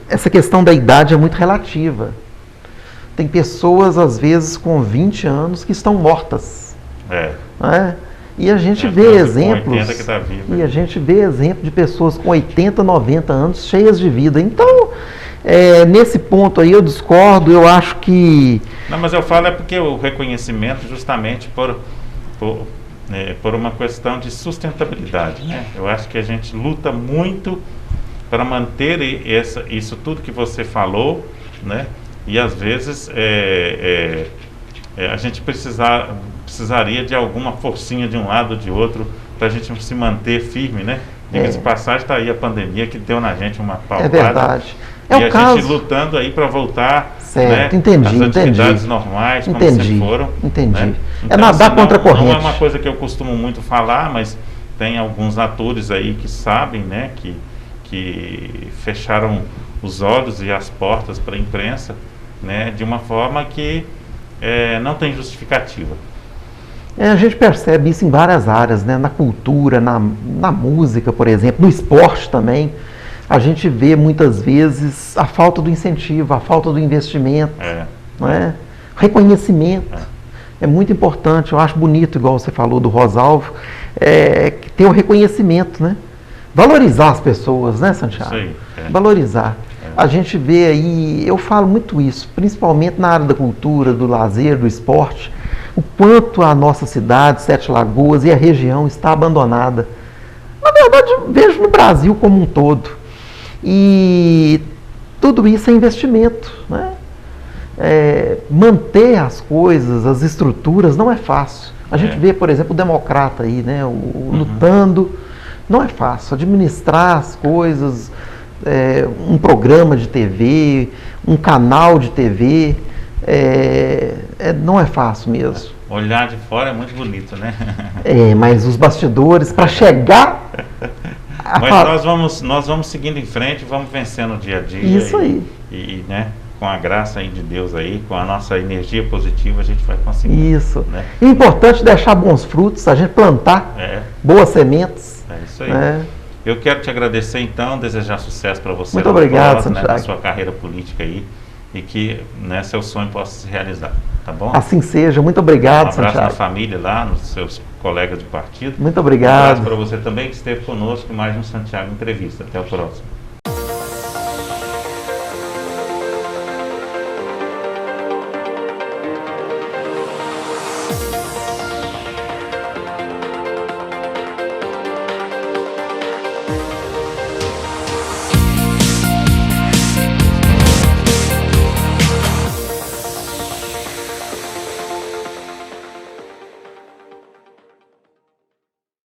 Speaker 2: essa questão da idade é muito relativa. Tem pessoas, às vezes, com 20 anos que estão mortas. Né? E a gente vê exemplos,
Speaker 1: que tá vivo,
Speaker 2: e a gente vê exemplo de pessoas com 80, 90 anos cheias de vida. Então, nesse ponto aí eu discordo, eu acho que...
Speaker 1: Não, mas eu falo porque o reconhecimento justamente por uma questão de sustentabilidade, né? Eu acho que a gente luta muito para manter isso tudo que você falou, né? E às vezes a gente precisaria de alguma forcinha de um lado ou de outro para a gente se manter firme, né? Diga-se de passagem, está aí a pandemia que deu na gente uma paulada.
Speaker 2: É verdade.
Speaker 1: E a gente lutando aí para voltar,
Speaker 2: certo,
Speaker 1: né,
Speaker 2: entendi,
Speaker 1: às atividades normais, como sempre foram.
Speaker 2: Entendi.
Speaker 1: Né? Então,
Speaker 2: é nadar contra a corrente.
Speaker 1: Não é uma coisa que eu costumo muito falar, mas tem alguns atores aí que sabem, né, que fecharam os olhos e as portas para a imprensa, né, de uma forma que não tem justificativa.
Speaker 2: A gente percebe isso em várias áreas, né? Na cultura, na música, por exemplo, no esporte também. A gente vê muitas vezes a falta do incentivo, a falta do investimento, não é? Reconhecimento. É muito importante, eu acho bonito, igual você falou do Rosalvo, ter o reconhecimento, né? Valorizar as pessoas, né, Santiago?
Speaker 1: Isso aí,
Speaker 2: Valorizar. A gente vê aí, eu falo muito isso, principalmente na área da cultura, do lazer, do esporte, o quanto a nossa cidade, Sete Lagoas e a região está abandonada. Na verdade, eu vejo no Brasil como um todo. E tudo isso é investimento, né? Manter as coisas, as estruturas, não é fácil. A gente vê, por exemplo, o Democrata aí, né? Lutando, não é fácil. Administrar as coisas, um programa de TV, um canal de TV, não é fácil mesmo.
Speaker 1: Olhar de fora é muito bonito, né?
Speaker 2: Mas os bastidores, para chegar...
Speaker 1: Mas nós vamos seguindo em frente, vamos vencendo o dia a dia.
Speaker 2: Isso aí.
Speaker 1: E né, com a graça aí de Deus aí, com a nossa energia positiva, a gente vai conseguir.
Speaker 2: Isso.
Speaker 1: Né?
Speaker 2: É importante deixar bons frutos, a gente plantar boas sementes.
Speaker 1: É isso aí. Eu quero te agradecer então, desejar sucesso para você.
Speaker 2: Muito obrigado, Santiago.
Speaker 1: Na sua carreira política aí, e que, né, seu sonho possa se realizar, tá bom?
Speaker 2: Assim seja. Muito obrigado,
Speaker 1: Santiago. Um abraço
Speaker 2: Santiago.
Speaker 1: na família lá, nos seus colegas de partido.
Speaker 2: Muito obrigado.
Speaker 1: Um abraço para você também que esteve conosco em mais um Santiago Entrevista. Até o próximo.